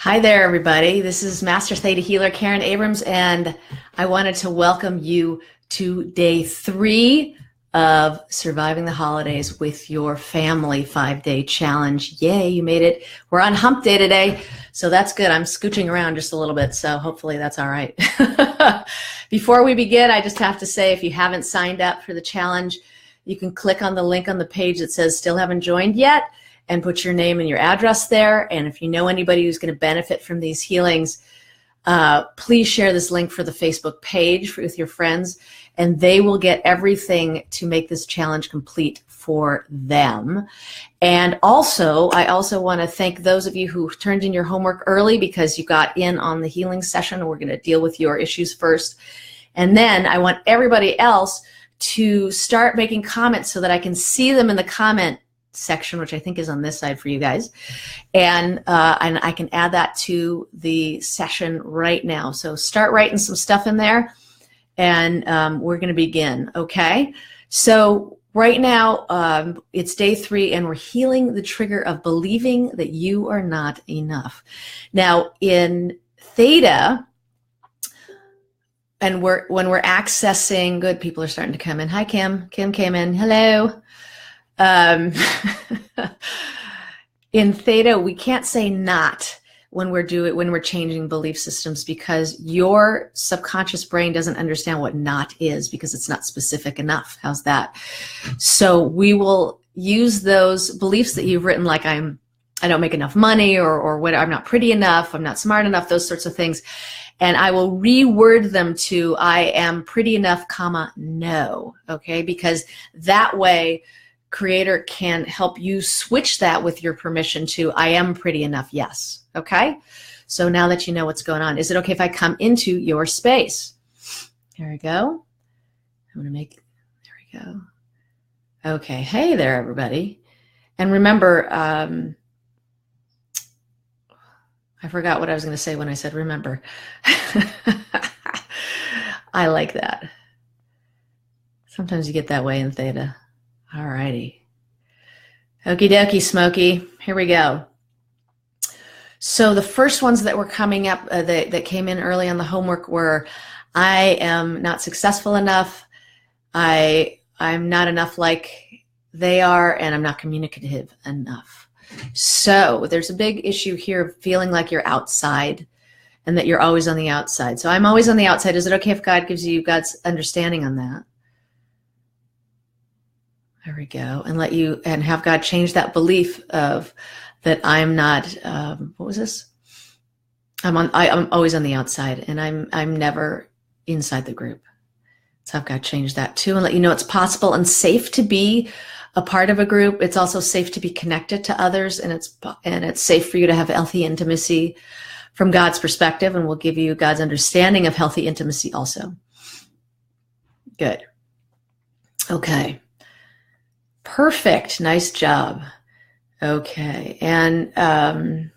Hi there, everybody. This is Master Theta Healer Karen Abrams, and I wanted to welcome you to day 3 of Surviving the Holidays with Your Family 5-Day Challenge. Yay, you made it. We're on hump day today, so that's good. I'm scooching around just a little bit, so hopefully that's all right. Before we begin, I just have to say, if you haven't signed up for the challenge, you can click on the link on the page that says still haven't joined yet, and put your name and your address there. And if you know anybody who's going to benefit from these healings, please share this link for the Facebook page with your friends, and they will get everything to make this challenge complete for them. And also, I also want to thank those of you who turned in your homework early because you got in on the healing session. We're going to deal with your issues first. And then I want everybody else to start making comments so that I can see them in the comment section, which I think is on this side for you guys, and I can add that to the session right now. So start writing some stuff in there, and we're going to begin. Okay, so right now it's day 3, and we're healing the trigger of believing that you are not enough. Now in Theta, and when we're accessing, good, people are starting to come in. Hi, Kim. Kim came in. Hello. In Theta, we can't say not when we're changing belief systems, because your subconscious brain doesn't understand what not is because it's not specific enough. How's that? So we will use those beliefs that you've written, like I don't make enough money, or what, I'm not pretty enough, I'm not smart enough, those sorts of things. And I will reword them to I am pretty enough, comma, no. Okay, because that way Creator can help you switch that with your permission to I am pretty enough, yes. Okay? So now that you know what's going on, is it okay if I come into your space? Here we go. I'm going to there we go. Okay, hey there, everybody. And remember, I forgot what I was going to say when I said remember. I like that. Sometimes you get that way in Theta. All righty. Okie dokie, Smokey. Here we go. So the first ones that were coming up, that came in early on the homework, were I am not successful enough, I'm not enough like they are, and I'm not communicative enough. So there's a big issue here of feeling like you're outside and that you're always on the outside. So I'm always on the outside. Is it okay if God gives you God's understanding on that? There we go. And have God change that belief of that I'm not, what was this? I'm always on the outside, and I'm never inside the group. So have God change that too, and let you know it's possible and safe to be a part of a group. It's also safe to be connected to others, and it's safe for you to have healthy intimacy from God's perspective, and we'll give you God's understanding of healthy intimacy also. Good. Okay. Perfect. Nice job. Okay. And I'll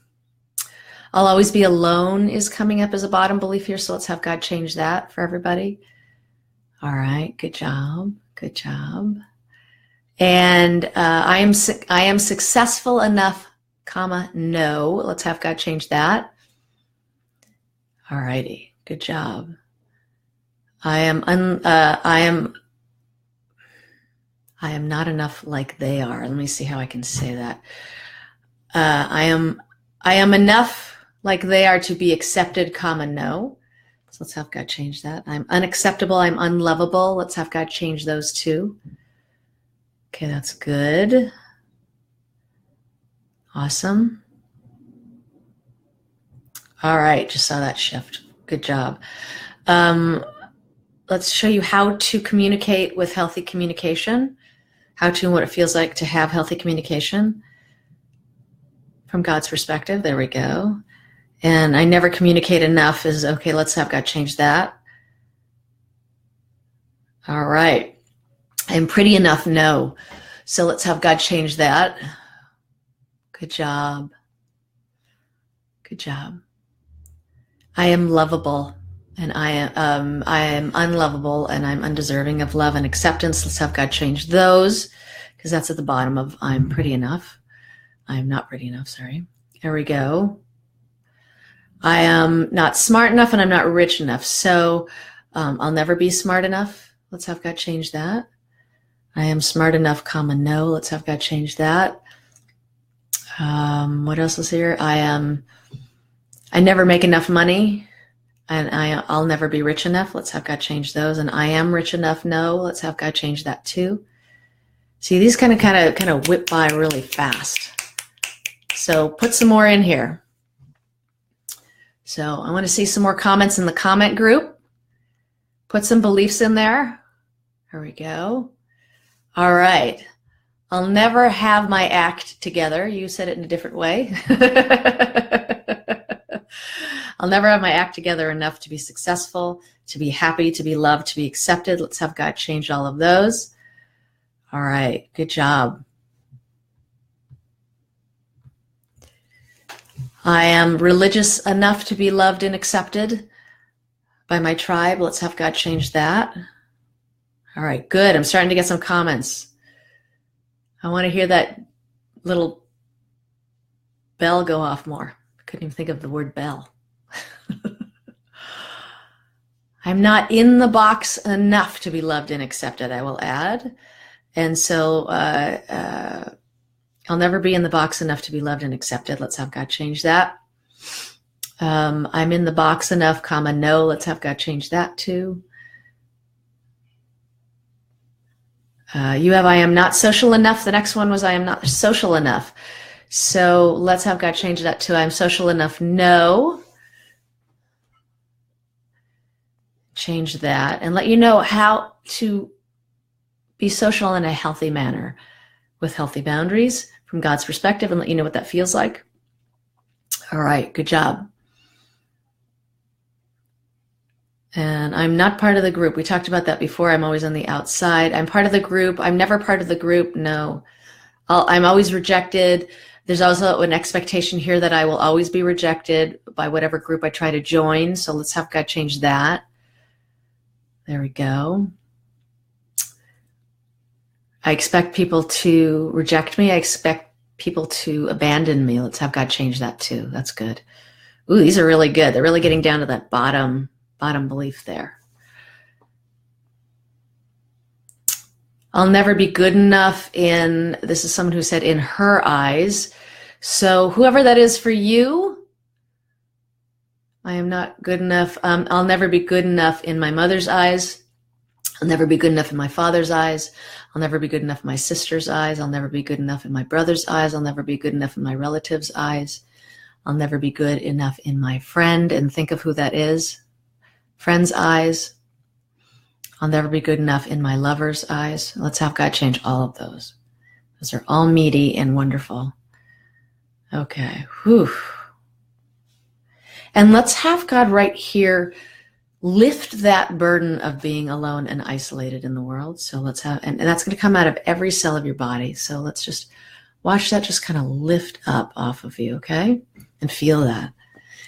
always be alone is coming up as a bottom belief here. So let's have God change that for everybody. All right. Good job. Good job. And I am successful enough, comma, no. Let's have God change that. All righty. Good job. I am not enough like they are. Let me see how I can say that. I am enough like they are to be accepted, comma, no. So let's have God change that. I'm unacceptable, I'm unlovable. Let's have God change those two. Okay, that's good. Awesome. All right, just saw that shift. Good job. Let's show you how to communicate with healthy communication. How to and what it feels like to have healthy communication from God's perspective. There we go. And I never communicate enough is okay. Let's have God change that. All right. I'm pretty enough. No. So let's have God change that. Good job. Good job. I am lovable. And I am unlovable, and I'm undeserving of love and acceptance. Let's have God change those, because that's at the bottom of I'm pretty enough. I'm not pretty enough, sorry. There we go. I am not smart enough and I'm not rich enough. So I'll never be smart enough. Let's have God change that. I am smart enough, comma, no. Let's have God change that. What else is here? I never make enough money and I'll never be rich enough. Let's have God change those. And I am rich enough, no. Let's have God change that too. See, these kind of whip by really fast. So put some more in here. So I want to see some more comments in the comment group. Put some beliefs in there. Here we go. All right. I'll never have my act together. You said it in a different way. I'll never have my act together enough to be successful, to be happy, to be loved, to be accepted. Let's have God change all of those. All right. Good job. I am religious enough to be loved and accepted by my tribe. Let's have God change that. All right, good. I'm starting to get some comments. I want to hear that little bell go off more. I couldn't even think of the word bell. I'm not in the box enough to be loved and accepted, I will add. And so I'll never be in the box enough to be loved and accepted. Let's have God change that. I'm in the box enough, comma, no. Let's have God change that too. I am not social enough. The next one was I am not social enough. So let's have God change that to I'm social enough, no. Change that and let you know how to be social in a healthy manner with healthy boundaries from God's perspective and let you know what that feels like. All right, good job. And I'm not part of the group. We talked about that before. I'm always on the outside. I'm part of the group. I'm never part of the group. No, I'm always rejected. There's also an expectation here that I will always be rejected by whatever group I try to join. So let's have God change that. There we go. I expect people to reject me. I expect people to abandon me. Let's have God change that too. That's good. Ooh, these are really good. They're really getting down to that bottom belief there. I'll never be good enough in, this is someone who said in her eyes. So whoever that is for you, I am not good enough. I'll never be good enough in my mother's eyes. I'll never be good enough in my father's eyes. I'll never be good enough in my sister's eyes. I'll never be good enough in my brother's eyes. I'll never be good enough in my relative's eyes. I'll never be good enough in my friend, and think of who that is. Friend's eyes. I'll never be good enough in my lover's eyes. Let's have God change all of those. Those are all meaty and wonderful. Okay. Whew. And let's have God right here lift that burden of being alone and isolated in the world. So let's have, and that's going to come out of every cell of your body. So let's just watch that just kind of lift up off of you, okay? And feel that.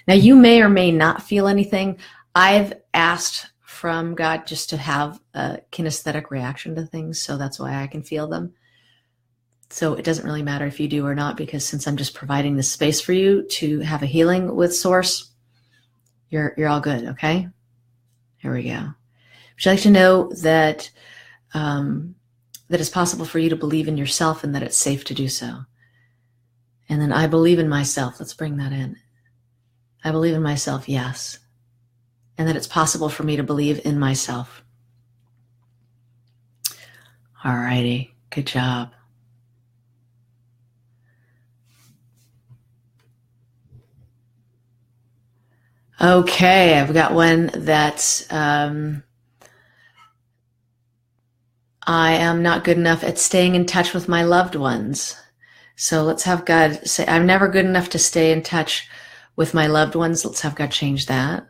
Now you may or may not feel anything. I've asked from God just to have a kinesthetic reaction to things, so that's why I can feel them. So it doesn't really matter if you do or not, because since I'm just providing the space for you to have a healing with Source, you're all good, okay? Here we go. Would you like to know that that it's possible for you to believe in yourself and that it's safe to do so? And then I believe in myself. Let's bring that in. I believe in myself, yes. And that it's possible for me to believe in myself. All righty. Good job. Okay, I've got one that's I am not good enough at staying in touch with my loved ones. So let's have God say, I'm never good enough to stay in touch with my loved ones. Let's have God change that.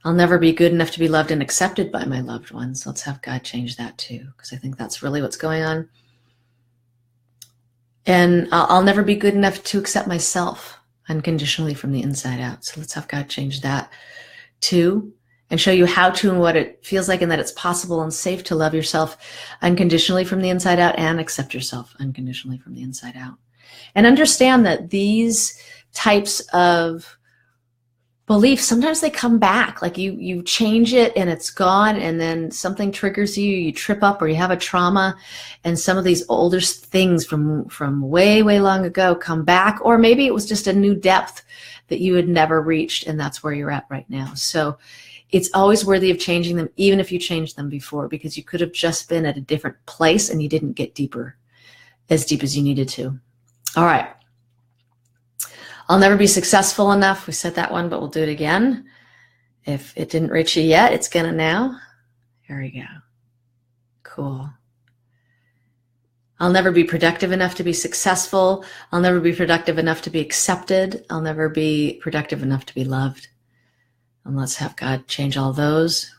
I'll never be good enough to be loved and accepted by my loved ones. Let's have God change that too, because I think that's really what's going on. And I'll never be good enough to accept myself unconditionally from the inside out. So let's have God change that too, and show you how to and what it feels like, and that it's possible and safe to love yourself unconditionally from the inside out and accept yourself unconditionally from the inside out. And understand that these types of beliefs, sometimes they come back. Like you change it and it's gone, and then something triggers you, you trip up, or you have a trauma, and some of these older things from way, way long ago come back, or maybe it was just a new depth that you had never reached, and that's where you're at right now. So it's always worthy of changing them, even if you changed them before, because you could have just been at a different place and you didn't get deeper, as deep as you needed to. All right. I'll never be successful enough. We said that one, but we'll do it again. If it didn't reach you yet, it's gonna now. Here we go. Cool. I'll never be productive enough to be successful. I'll never be productive enough to be accepted. I'll never be productive enough to be loved. And let's have God change all those.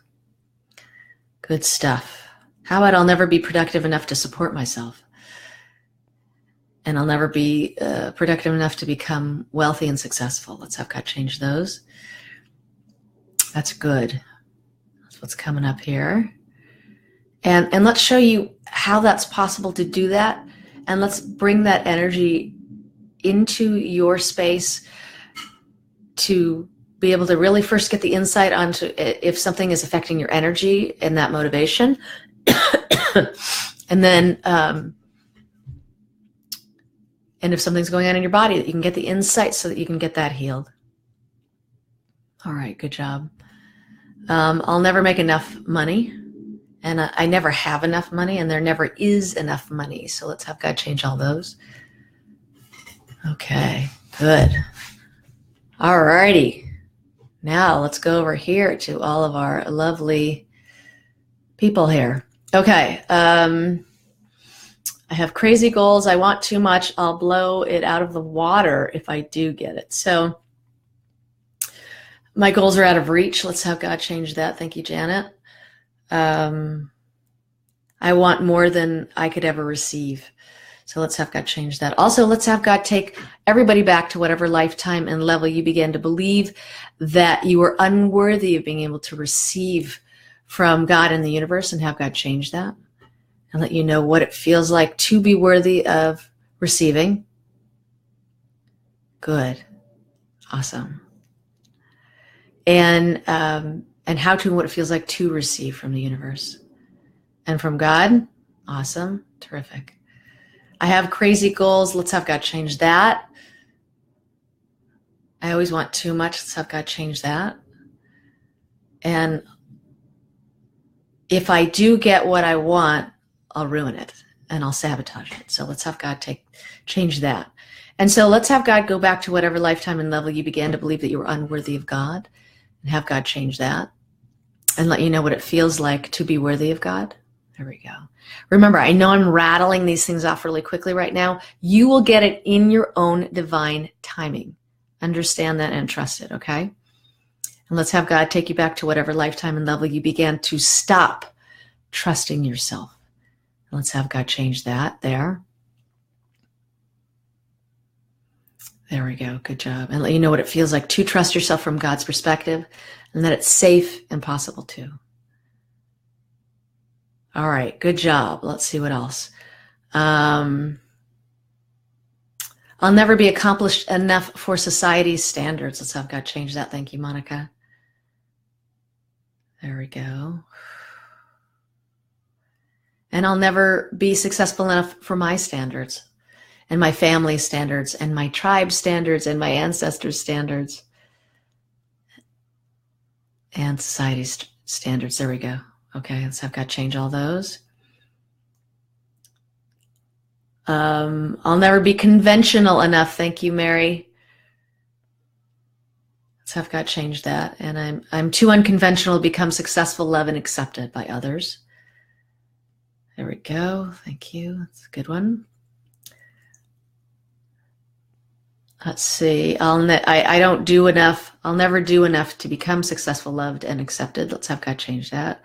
Good stuff. How about I'll never be productive enough to support myself? And I'll never be productive enough to become wealthy and successful. Let's have God change those. That's good. That's what's coming up here. And let's show you how that's possible to do that. And let's bring that energy into your space to be able to really first get the insight onto if something is affecting your energy and that motivation. And then, and if something's going on in your body, that you can get the insight so that you can get that healed. All right, good job. I'll never make enough money. And I never have enough money, and there never is enough money. So let's have God change all those. Okay, good. All righty. Now let's go over here to all of our lovely people here. Okay. I have crazy goals. I want too much. I'll blow it out of the water if I do get it. So my goals are out of reach. Let's have God change that. Thank you, Janet. I want more than I could ever receive. So let's have God change that. Also, let's have God take everybody back to whatever lifetime and level you began to believe that you were unworthy of being able to receive from God in the universe, and have God change that and let you know what it feels like to be worthy of receiving. Good. Awesome. And how to, what it feels like to receive from the universe and from God. Awesome. Terrific. I have crazy goals. Let's have God change that. I always want too much. Let's have God change that. And if I do get what I want, I'll ruin it and I'll sabotage it. So let's have God change that. And so let's have God go back to whatever lifetime and level you began to believe that you were unworthy of God, and have God change that and let you know what it feels like to be worthy of God. There we go. Remember, I know I'm rattling these things off really quickly right now. You will get it in your own divine timing. Understand that and trust it, okay? And let's have God take you back to whatever lifetime and level you began to stop trusting yourself. And let's have God change that there. There we go. Good job. And let you know what it feels like to trust yourself from God's perspective, and that it's safe and possible too. All right. Good job. Let's see what else. I'll never be accomplished enough for society's standards. Let's have God change that. Thank you, Monica. There we go. And I'll never be successful enough for my standards and my family standards and my tribe standards and my ancestors' standards and society's standards. There we go. Okay, let's have God change all those. I'll never be conventional enough. Thank you, Mary. Let's have God change that. And I'm too unconventional to become successful, loved, and accepted by others. There we go. Thank you. That's a good one. Let's see. I don't do enough. I'll never do enough to become successful, loved, and accepted. Let's have God change that.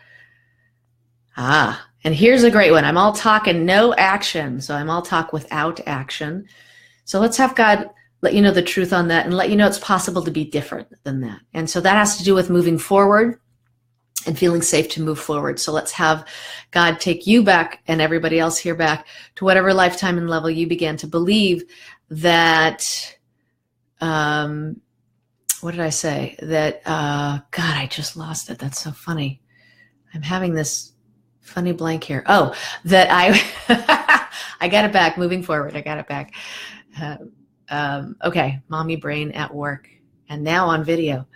And here's a great one. I'm all talk and no action. So I'm all talk without action. So let's have God let you know the truth on that and let you know it's possible to be different than that. And so that has to do with moving forward and feeling safe to move forward. So let's have God take you back and everybody else here back to whatever lifetime and level you began to believe that what did I say? That, God, I just lost it. That's so funny. I'm having this funny blank here. Oh, that I got it back. Moving forward, I got it back. Okay, mommy brain at work, and now on video.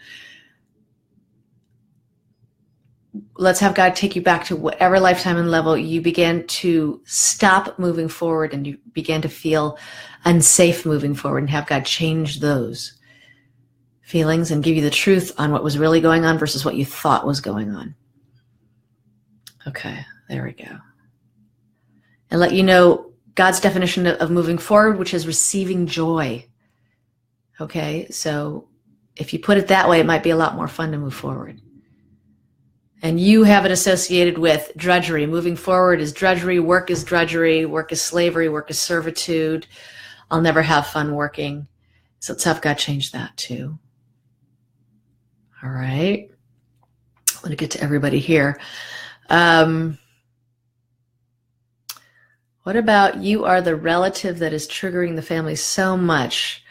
Let's have God take you back to whatever lifetime and level you began to stop moving forward and you began to feel unsafe moving forward, and have God change those feelings and give you the truth on what was really going on versus what you thought was going on. Okay, there we go. And let you know God's definition of moving forward, which is receiving joy. Okay, so if you put it that way, it might be a lot more fun to move forward. And you have it associated with drudgery. Moving forward is drudgery, work is slavery, work is servitude. I'll never have fun working. So let's have God change that too. All right. I want to get to everybody here. What about you are the relative that is triggering the family so much?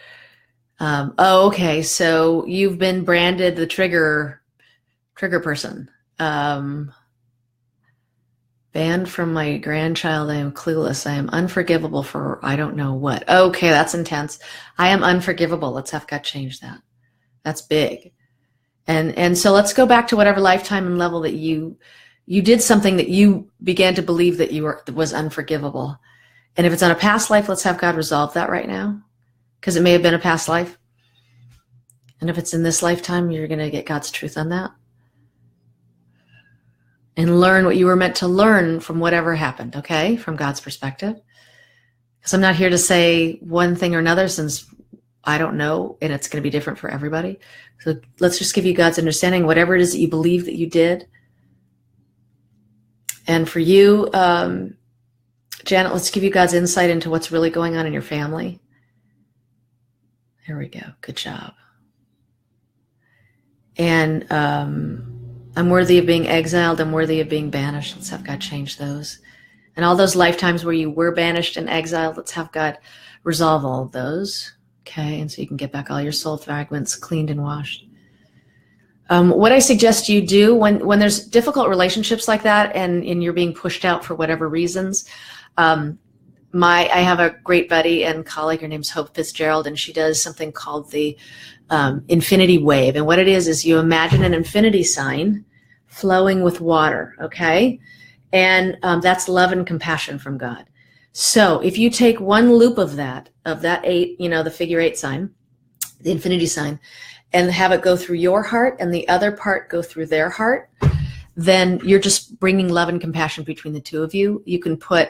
Okay. So you've been branded the trigger person. Banned from my grandchild. I am clueless. I am unforgivable for I don't know what. Okay, that's intense. I am unforgivable. Let's have God change that. That's big. And so let's go back to whatever lifetime and level that you did something that you began to believe that was unforgivable. And if it's on a past life, let's have God resolve that right now, because it may have been a past life. And if it's in this lifetime, you're going to get God's truth on that. And learn what you were meant to learn from whatever happened, okay? From God's perspective. Because I'm not here to say one thing or another, since I don't know, and it's going to be different for everybody. So let's just give you God's understanding, whatever it is that you believe that you did. And for you, Janet, let's give you God's insight into what's really going on in your family. There we go. Good job. And I'm worthy of being exiled. I'm worthy of being banished. Let's have God change those. And all those lifetimes where you were banished and exiled, let's have God resolve all of those. Okay, and so you can get back all your soul fragments cleaned and washed. What I suggest you do when there's difficult relationships like that and you're being pushed out for whatever reasons, I have a great buddy and colleague, her name's Hope Fitzgerald, and she does something called the infinity wave. And what it is you imagine an infinity sign flowing with water, okay? And that's love and compassion from God. So if you take one loop of that eight, the figure eight sign, the infinity sign, and have it go through your heart and the other part go through their heart, then you're just bringing love and compassion between the two of you. You can put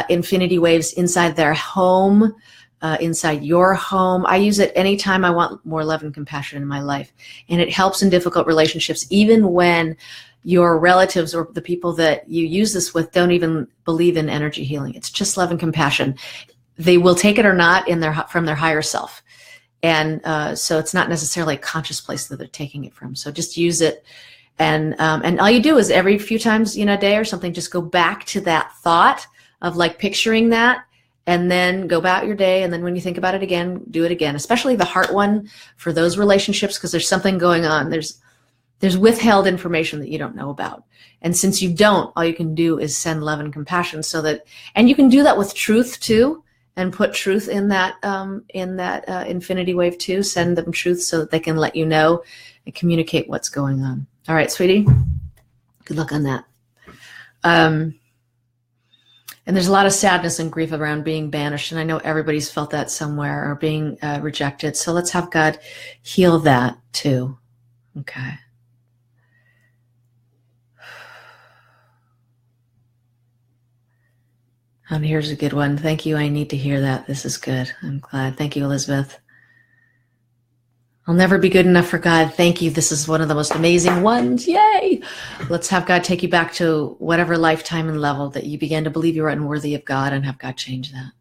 infinity waves inside their home, inside your home. I use it anytime I want more love and compassion in my life. And it helps in difficult relationships, even when your relatives or the people that you use this with don't even believe in energy healing. It's just love and compassion. They will take it or not from their higher self. And so it's not necessarily a conscious place that they're taking it from. So just use it. And all you do is every few times, a day or something, just go back to that thought of like picturing that, and then go about your day. And then when you think about it again, do it again, especially the heart one for those relationships, because there's something going on. There's withheld information that you don't know about. And since you don't, all you can do is send love and compassion and you can do that with truth too, and put truth in that infinity wave too. Send them truth so that they can let you know and communicate what's going on. All right, sweetie. Good luck on that. And there's a lot of sadness and grief around being banished. And I know everybody's felt that somewhere, or being rejected. So let's have God heal that too. Okay. And here's a good one. Thank you. I need to hear that. This is good. I'm glad. Thank you, Elizabeth. I'll never be good enough for God. Thank you. This is one of the most amazing ones. Yay. Let's have God take you back to whatever lifetime and level that you began to believe you were unworthy of God, and have God change that.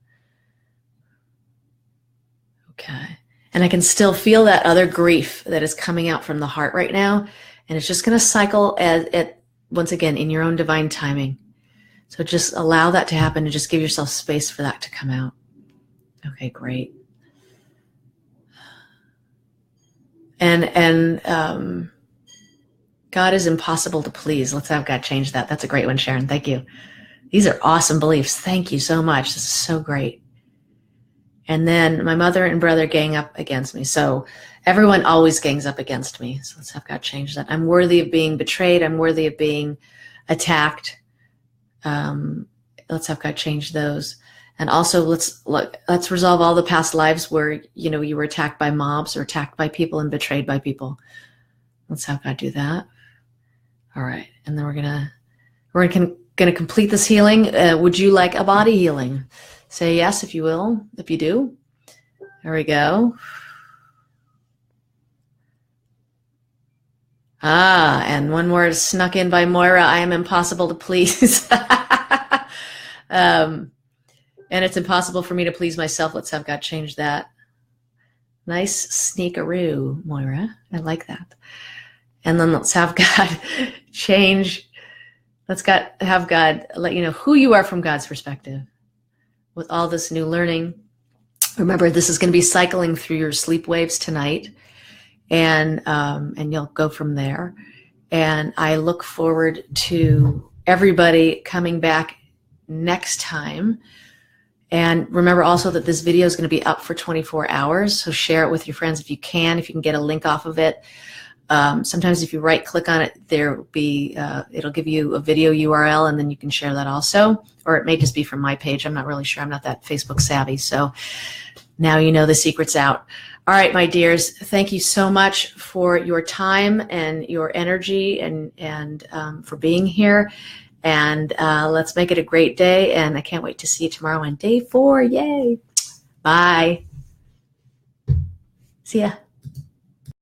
Okay. And I can still feel that other grief that is coming out from the heart right now. And it's just going to cycle once again in your own divine timing. So just allow that to happen and just give yourself space for that to come out. Okay, great. And God is impossible to please. Let's have God change that. That's a great one, Sharon. Thank you. These are awesome beliefs. Thank you so much. This is so great. And then my mother and brother gang up against me. So everyone always gangs up against me. So let's have God change that. I'm worthy of being betrayed. I'm worthy of being attacked. Let's have God change those. And also let's resolve all the past lives where, you were attacked by mobs or attacked by people and betrayed by people. Let's have God do that. All right. And then we're going to complete this healing. Would you like a body healing? Say yes if you will, if you do. There we go. And one more snuck in by Moira. I am impossible to please. And it's impossible for me to please myself. Let's have God change that. Nice sneakaroo, Moira. I like that. And then let's have God change. Have God let you know who you are from God's perspective. With all this new learning, remember this is going to be cycling through your sleep waves tonight, and you'll go from there. And I look forward to everybody coming back next time. And remember also that this video is going to be up for 24 hours. So share it with your friends if you can get a link off of it. Sometimes if you right click on it, it'll give you a video URL, and then you can share that also. Or it may just be from my page. I'm not really sure. I'm not that Facebook savvy. So now you know the secret's out. All right, my dears, thank you so much for your time and your energy and for being here. And let's make it a great day. And I can't wait to see you tomorrow on day 4. Yay. Bye. See ya.